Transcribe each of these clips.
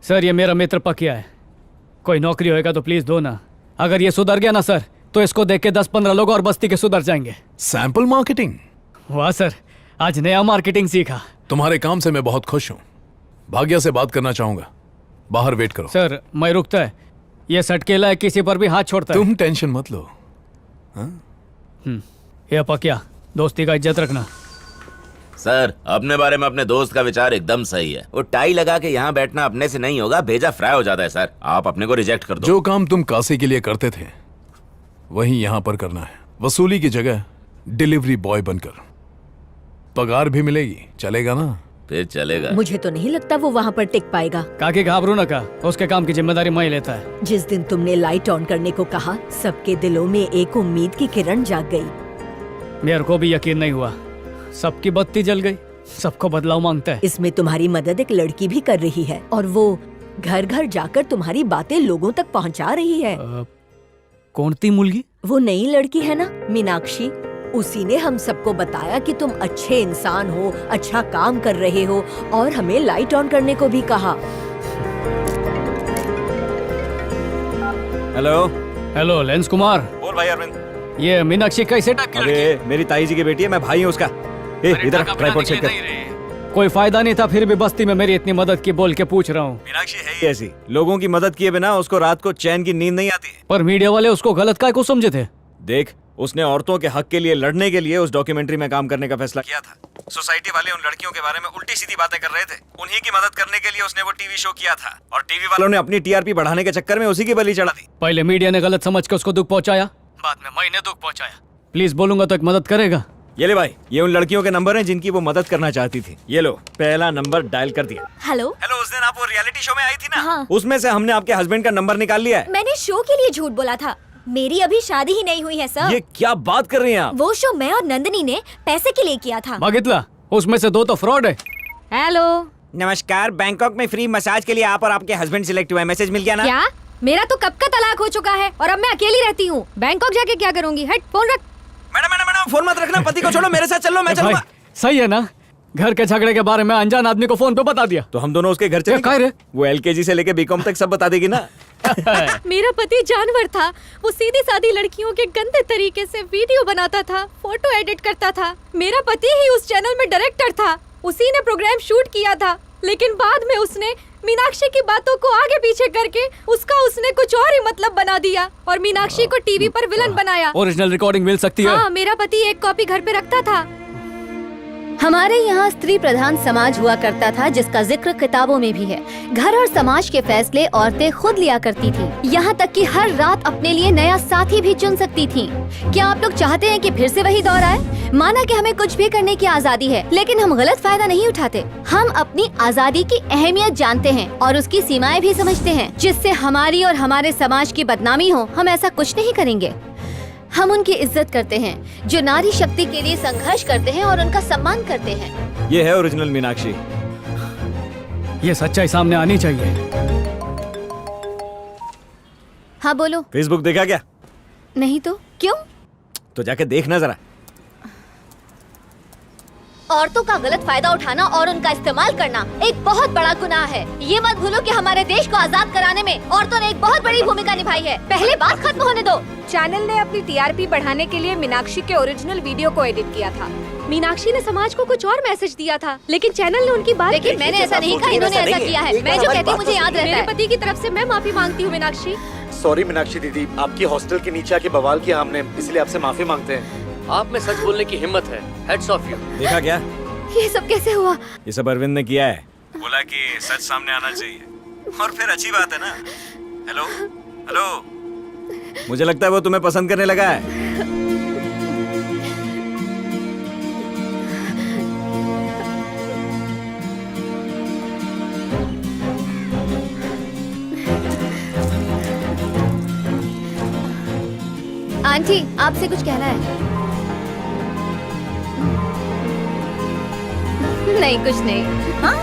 Sir ये मेरा मित्र पकिया है, कोई नौकरी होएगा तो प्लीज दो ना। अगर ये सुधर गया ना सर तो इसको देख के 10-15 लोग और बस्ती के सुधर जाएंगे। Sample marketing? वाह सर, आज नया मार्केटिंग सीखा। तुम्हारे काम से मैं बहुत खुश हूँ। भाग्या से बात करना चाहूंगा, बाहर वेट करो। सर मैं रुकता है, ये सटकेला है, किसी पर भी हाथ छोड़ता है। तुम टेंशन मत लो। ये पकिया, दोस्ती का इज्जत रखना। सर, अपने बारे में अपने दोस्त का विचार एकदम सही है। वो टाई लगा के यहाँ बैठना अपने से नहीं होगा, भेजा फ्राई हो जाता है। सर आप अपने को रिजेक्ट कर दो। जो काम तुम काशी के लिए करते थे वही यहाँ पर करना है। वसूली की जगह डिलीवरी बॉय बनकर। पगार भी मिलेगी, चलेगा ना? फिर चलेगा। मुझे तो नहीं लगता वो वहाँ पर टिक पाएगा। काकी घाबरू न का, उसके काम की जिम्मेदारी मैं लेता है। जिस दिन तुमने लाइट ऑन करने को कहा, सबके दिलों में एक उम्मीद की किरण जाग गई। मेरे को भी यकीन नहीं हुआ, सबकी बत्ती जल गई। सबको बदलाव मांगता है। इसमें तुम्हारी मदद एक लड़की भी कर रही है और वो घर घर जाकर तुम्हारी बातें लोगों तक पहुंचा रही है। कौन ती मुलगी? वो नई लड़की है ना, मीनाक्षी। उसी ने हम सबको बताया कि तुम अच्छे इंसान हो, अच्छा काम कर रहे हो और हमें लाइट ऑन करने को भी कहा। Hello hello lens Kumar. बोल भाई अरविंद। ये मीनाक्षी कैसे टक्कर? अरे मेरी ताई जी की बेटी है, मैं भाई हूँ उसका। इधर ट्राइपॉड चेक कर। कोई फायदा नहीं था, फिर भी बस्ती में मेरी इतनी मदद की बोल के पूछ रहा हूँ। मीनाक्षी है ही ऐसी, लोगों की मदद किए बिना उसको रात को चैन की नींद नहीं आती। पर मीडिया वाले उसको गलत काय को समझे थे। देख, उसने औरतों के हक के लिए लड़ने के लिए उस डॉक्यूमेंट्री में काम करने का फैसला किया था। सोसाइटी वाले उन लड़कियों के बारे में उल्टी सीधी बातें कर रहे थे। उन्हीं की मदद करने के लिए उसने वो टीवी शो किया था और टीवी वालों ने अपनी टीआरपी बढ़ाने के चक्कर में उसी की बलि चढ़ा दी। पहले मीडिया ने गलत समझ के उसको दुख पहुंचाया, बाद में मैंने दुख पहुंचाया। प्लीज बोलूंगा तो एक मदद करेगा? ये ले भाई, ये उन लड़कियों के नंबर हैं जिनकी वो मदद करना चाहती थी। ये लो, पहला नंबर डायल कर दिया। हेलो। हेलो, उस दिन आप वो रियलिटी शो में आई थी ना? हाँ। उसमें से हमने आपके हस्बैंड का नंबर निकाल लिया है। मैंने शो के लिए झूठ बोला था, मेरी अभी शादी ही नहीं हुई है सर। ये क्या बात कर रही हैं आप? वो शो मैं और नंदिनी ने पैसे के लिए किया था। मागितला, उसमें से 2 तो फ्रॉड है। हेलो। नमस्कार, बैंकॉक में फ्री मसाज के लिए आप और आपके हस्बैंड सिलेक्ट हुए। मैसेज मिल गया ना? क्या? मेरा तो कब का तलाक हो चुका है और अब मैं अकेली रहती हूँ। बैंकॉक जाके क्या करूँगी? हट, फोन रख। मैडम फोन मत रखना, पति को छोड़ो, मेरे साथ चलो, मैं चलूंगा। सही है ना, घर के झगड़े के बारे में अनजान आदमी को फोन पे बता दिया तो हम दोनों उसके घर चले क्या रे? वो एलकेजी से लेके बीकॉम तक सब बता देगी ना। मेरा पति जानवर था। वो सीधी सादी लड़कियों के गंदे तरीके से वीडियो बनाता था, फोटो एडिट करता था। मेरा पति ही उस चैनल में डायरेक्टर था, उसी ने प्रोग्राम शूट किया था। लेकिन बाद में उसने मीनाक्षी की बातों को आगे पीछे करके उसने कुछ और ही मतलब बना दिया और मीनाक्षी को टीवी पर विलन बनाया। ओरिजिनल रिकॉर्डिंग मिल सकती है? हाँ, मेरा पति एक कॉपी घर पे रखता था। हमारे यहाँ स्त्री प्रधान समाज हुआ करता था, जिसका जिक्र किताबों में भी है। घर और समाज के फैसले औरतें खुद लिया करती थी, यहाँ तक कि हर रात अपने लिए नया साथी भी चुन सकती थी। क्या आप लोग चाहते हैं कि फिर से वही दौर आए? माना कि हमें कुछ भी करने की आजादी है, लेकिन हम गलत फायदा नहीं उठाते। हम अपनी आजादी की अहमियत जानते हैं और उसकी सीमाएं भी समझते हैं। जिससे हमारी और हमारे समाज की बदनामी हो, हम ऐसा कुछ नहीं करेंगे। हम उनकी इज्जत करते हैं जो नारी शक्ति के लिए संघर्ष करते हैं और उनका सम्मान करते हैं। ये है ओरिजिनल मीनाक्षी। ये सच्चाई सामने आनी चाहिए। हाँ बोलो। फेसबुक देखा क्या? नहीं तो क्यों? तो जाके देखना जरा। औरतों का गलत फायदा उठाना और उनका इस्तेमाल करना एक बहुत बड़ा गुनाह है। ये मत भूलो कि हमारे देश को आजाद कराने में औरतों ने एक बहुत बड़ी भूमिका निभाई है। पहले बात खत्म होने दो। चैनल ने अपनी टीआरपी बढ़ाने के लिए मीनाक्षी के ओरिजिनल वीडियो को एडिट किया था। मीनाक्षी ने समाज को कुछ और मैसेज दिया था, लेकिन चैनल ने उनकी बात। लेकिन मैंने ऐसा नहीं कहा, इन्होंने ऐसा किया है। मैं जो कहती हूँ मुझे याद रहता है। मेरे पति की तरफ से मैं माफी मांगती हूँ मीनाक्षी। सॉरी मीनाक्षी दीदी, आपकी हॉस्टल के नीचे आके बवाल किया हमने, इसलिए आपसे माफी मांगते हैं। आप में सच बोलने की हिम्मत है, हेड्स ऑफ यू। देखा क्या? ये सब कैसे हुआ? ये सब अरविंद ने किया है। बोला कि सच सामने आना चाहिए और फिर अच्छी बात है ना। हेलो हेलो, मुझे लगता है वो तुम्हें पसंद करने लगा है। आंटी, आपसे कुछ कहना है? नहीं, कुछ नहीं। हाँ,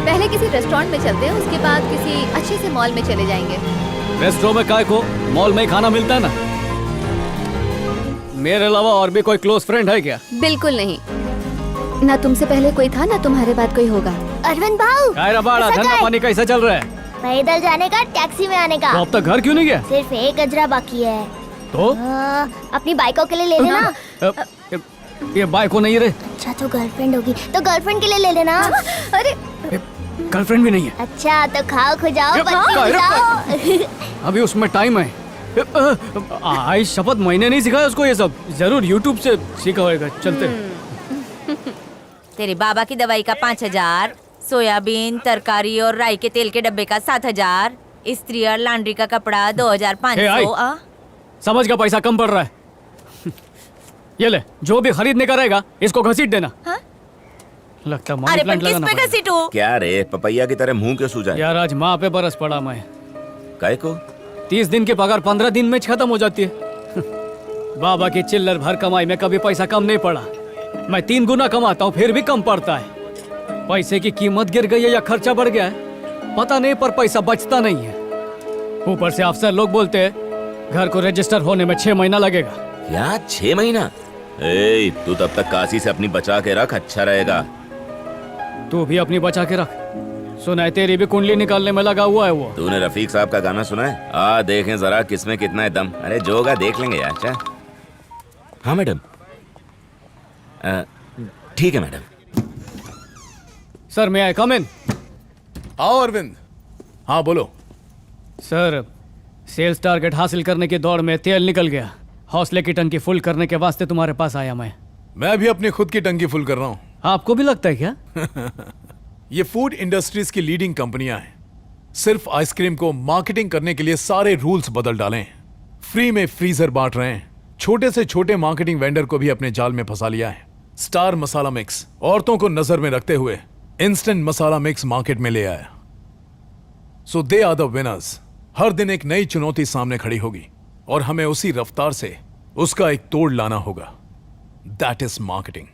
पहले किसी रेस्टोरेंट में चलते हैं, उसके बाद किसी अच्छे से मॉल में चले जाएंगे। रेस्टोरेंट में काय को, मॉल में ही खाना मिलता है ना। मेरे अलावा और भी कोई क्लोज फ्रेंड है क्या? बिल्कुल नहीं। ना तुमसे पहले कोई था, ना तुम्हारे बाद कोई होगा। अरविंद भाऊ कायरा बाड़ा कैसा धंधा है? पानी कैसा चल रहा है? पैदल जाने का, टैक्सी में आने का। तो अब तक घर क्यों नहीं गया? सिर्फ एक गजरा बाकी है। तो अपनी बाइकों के लिए ले लेना। ये बाइक को नहीं रे, अच्छा तो गर्लफ्रेंड होगी तो गर्लफ्रेंड के लिए ले लेना। अरे गर्लफ्रेंड भी नहीं है। अच्छा तो खाओ खुजाओ, ये पत्ती कायरा खिलाओ। अभी उसमें टाइम है। आई शपथ मैंने नहीं सिखाया उसको ये सब, जरूर यूट्यूब से सीखा होगा। चलते तेरे बाबा की दवाई का 5,000, सोयाबीन, तरकारी और राई के तेल के डब्बे का 7,000, इस्त्री और लॉन्ड्री का कपड़ा 2,500। समझ का पैसा कम पड़ रहा है। ये ले, जो भी खरीदने का रहेगा इसको घसीट देना। हाँ? लगता है अरे मनी पर प्लांट किस लगाना पे पड़ेगा। घसीटू? क्या रे, पपैया की तरह मुंह क्यों सूजा है? यार आज माँ पे बरस पड़ा मैं। काय को? 30 दिन की पगार 15 दिन में खत्म हो जाती है। बाबा की चिल्लर भर कमाई में कभी पैसा कम नहीं पड़ा। मैं 3 गुना कमाता हूँ फिर भी कम पड़ता है। पैसे की कीमत गिर गई है या खर्चा बढ़ गया है पता नहीं, पर पैसा बचता नहीं है। ऊपर से अफसर लोग बोलते हैं घर को रजिस्टर होने में 6 महीना लगेगा। क्या 6 महीना? ए, तू तब तक काशी से अपनी बचा के रख, अच्छा रहेगा। तू भी अपनी बचा के रख। सुना है तेरी भी कुंडली निकालने में लगा हुआ है वो। तूने रफीक साहब का गाना सुना है? आ देखें जरा किसमें कितना है दम। अरे जो होगा देख लेंगे यार। अच्छा हाँ मैडम, ठीक है मैडम। सर मैं आई कम इन? आओ अरविंद। हाँ बोलो। सर सेल्स टारगेट हासिल करने की दौड़ में तेल निकल गया। हौसले की टंकी फुल करने के वास्ते तुम्हारे पास आया मैं भी अपनी खुद की टंकी फुल कर रहा हूँ। आपको भी लगता है क्या? ये फूड इंडस्ट्रीज की लीडिंग कंपनियां हैं। सिर्फ आइसक्रीम को मार्केटिंग करने के लिए सारे रूल्स बदल डाले हैं। फ्री में फ्रीजर बांट रहे हैं। छोटे से छोटे मार्केटिंग वेंडर को भी अपने जाल में फंसा लिया है। स्टार मसाला मिक्स औरतों को नजर में रखते हुए इंस्टेंट मसाला मिक्स मार्केट में ले आया। सो दे आर द विनर्स। हर दिन एक नई चुनौती सामने खड़ी होगी और हमें उसी रफ्तार से उसका एक तोड़ लाना होगा। That is marketing.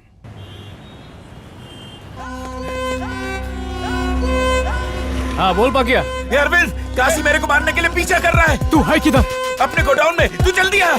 हाँ बोल पाकिया। अरविंद, काशी मेरे को मारने के लिए पीछा कर रहा है। तू है किधर? अपने गोडाउन में, तू जल्दी आ।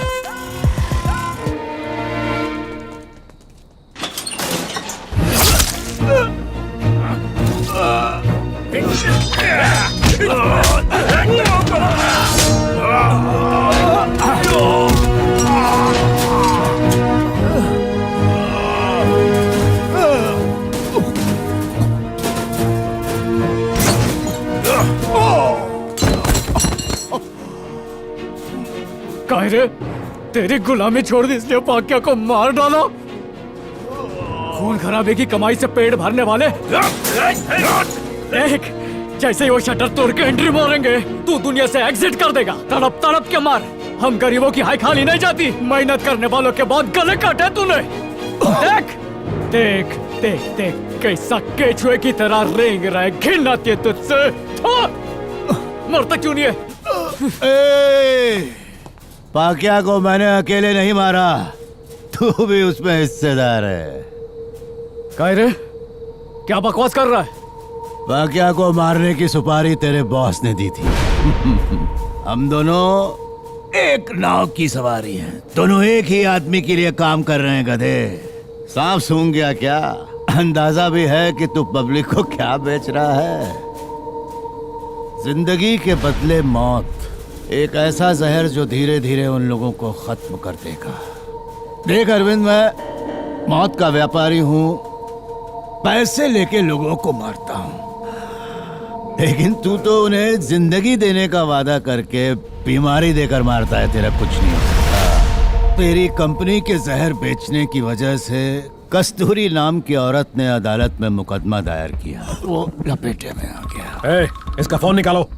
काहे रे? तेरी गुलामी छोड़ दी इसलिए पाकिया को मार डालो? खून खराबे की कमाई से पेट भरने वाले। देख, जैसे ही वो शटर तोड़ के एंट्री मारेंगे तू दुनिया से एग्जिट कर देगा। तड़प तड़प के मार। हम गरीबों की हाय खाली नहीं जाती। मेहनत करने वालों के बाद गले काटे तूने। देख देख देख देख कैसा केचुए की तरह रेंग रहा है। घिन आती है तुझसे। मरता क्यों नहीं है? पाकिया को मैंने अकेले नहीं मारा, तू भी उसमें हिस्सेदार है। काहे रे? क्या बकवास कर रहा है? पाकिया को मारने की सुपारी तेरे बॉस ने दी थी। हम दोनों एक नाव की सवारी हैं। दोनों एक ही आदमी के लिए काम कर रहे हैं गधे। सांप सूंघ गया क्या? अंदाजा भी है कि तू पब्लिक को क्या बेच रहा है। जिंदगी के बदले मौत, एक ऐसा जहर जो धीरे धीरे उन लोगों को खत्म कर देगा। देख अरविंद, मैं मौत का व्यापारी हूं। पैसे लेके लोगों को मारता हूं, लेकिन तू तो उन्हें जिंदगी देने का वादा करके बीमारी देकर मारता है। तेरा कुछ नहीं हो सकता। तेरी कंपनी के जहर बेचने की वजह से कस्तूरी नाम की औरत ने अदालत में मुकदमा दायर किया। वो लपेटे में आ गया। इसका फोन निकालो।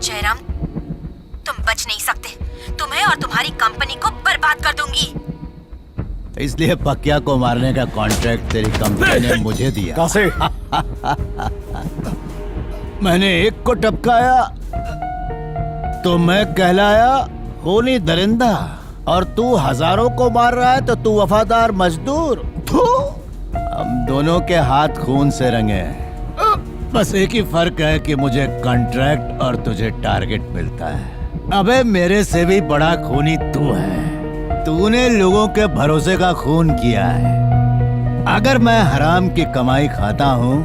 जयराम, तुम बच नहीं सकते। तुम्हें और तुम्हारी कंपनी को बर्बाद कर दूंगी। इसलिए पकिया को मारने का कॉन्ट्रैक्ट तेरी कंपनी ने मुझे दिया। कैसे? मैंने एक को टपकाया तो मैं कहलाया खूनी दरिंदा, और तू हजारों को मार रहा है तो तू वफादार मजदूर। हम दोनों के हाथ खून से रंगे हैं। बस एक ही फर्क है कि मुझे कॉन्ट्रैक्ट और तुझे टारगेट मिलता है। अबे मेरे से भी बड़ा खूनी तू है। तूने लोगों के भरोसे का खून किया है। अगर मैं हराम की कमाई खाता हूँ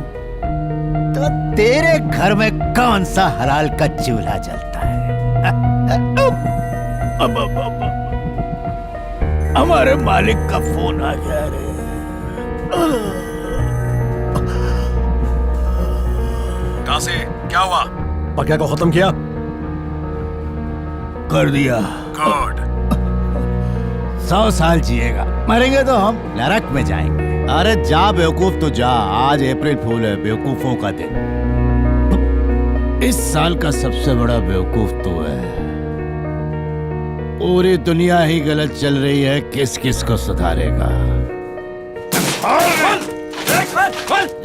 तो तेरे घर में कौन सा हलाल का चूल्हा जलता है? हमारे मालिक का फोन आ गया रे। कहाँ से? क्या हुआ? पकिया को खत्म किया? कर दिया। गुड। 100 साल जिएगा, मरेंगे तो हम नरक में जाएंगे। अरे जा बेवकूफ तो जा, आज अप्रैल फूल है, बेवकूफों का दिन। इस साल का सबसे बड़ा बेवकूफ तो है। पूरी दुनिया ही गलत चल रही है, किस किस को सुधारेगा?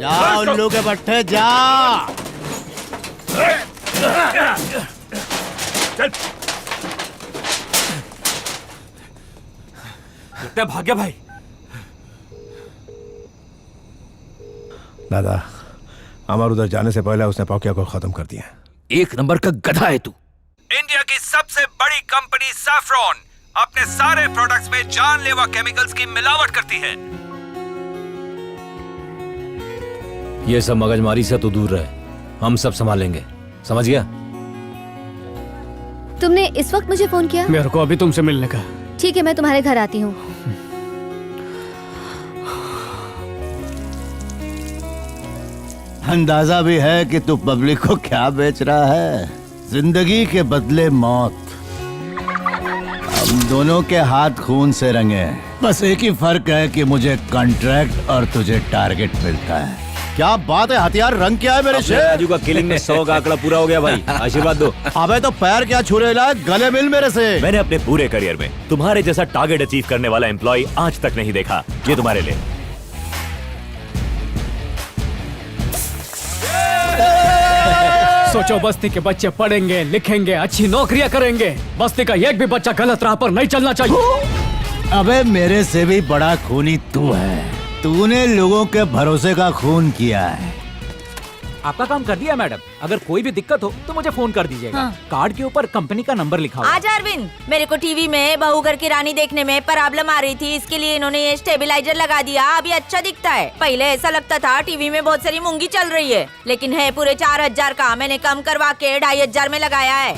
जा उल्लू के बट्टे जा। भाग्य भाई। दादा, हमारे उधर जाने से पहले उसने पकिया को खत्म कर दिया। एक नंबर का गधा है तू। इंडिया की सबसे बड़ी कंपनी सैफ्रॉन अपने सारे प्रोडक्ट्स में जानलेवा केमिकल्स की मिलावट करती है। ये सब मगजमारी से तो दूर रहे, हम सब संभालेंगे, समझ गया? तुमने इस वक्त मुझे फोन किया? मेरे को अभी तुमसे मिलने का। ठीक है, मैं तुम्हारे घर आती हूँ। अंदाजा भी है कि तू पब्लिक को क्या बेच रहा है? जिंदगी के बदले मौत। हम दोनों के हाथ खून से रंगे हैं। बस एक ही फर्क है कि मुझे कॉन्ट्रैक्ट और तुझे टारगेट मिलता है। क्या बात है हथियार, रंग क्या है मेरे शेर? राजू का किलिंग में 100 का आंकड़ा पूरा हो गया भाई, आशीर्वाद दो। अबे तो पैर क्या छुरे ला, गले मिल मेरे से। मैंने अपने पूरे करियर में तुम्हारे जैसा टारगेट अचीव करने वाला एम्प्लॉय आज तक नहीं देखा। ये तुम्हारे लिए। सोचो बस्ती के बच्चे पढ़ेंगे, लिखेंगे, अच्छी नौकरियां करेंगे। बस्ती का एक भी बच्चा गलत राह पर नहीं चलना चाहिए। अबे मेरे से भी बड़ा खूनी तू है। तूने लोगों के भरोसे का खून किया है। आपका काम कर दिया मैडम। अगर कोई भी दिक्कत हो तो मुझे फोन कर दीजिएगा। हाँ। कार्ड के ऊपर कंपनी का नंबर लिखा हुआ है। आज अरविंद, मेरे को टीवी में बहू घर की रानी देखने में प्रॉब्लम आ रही थी, इसके लिए इन्होंने ये स्टेबलाइजर लगा दिया। अभी अच्छा दिखता है। पहले ऐसा लगता था टीवी में बहुत सारी मूंगी चल रही है, लेकिन है पूरे 4000 का। मैंने कम करवा के 2500 में लगाया है।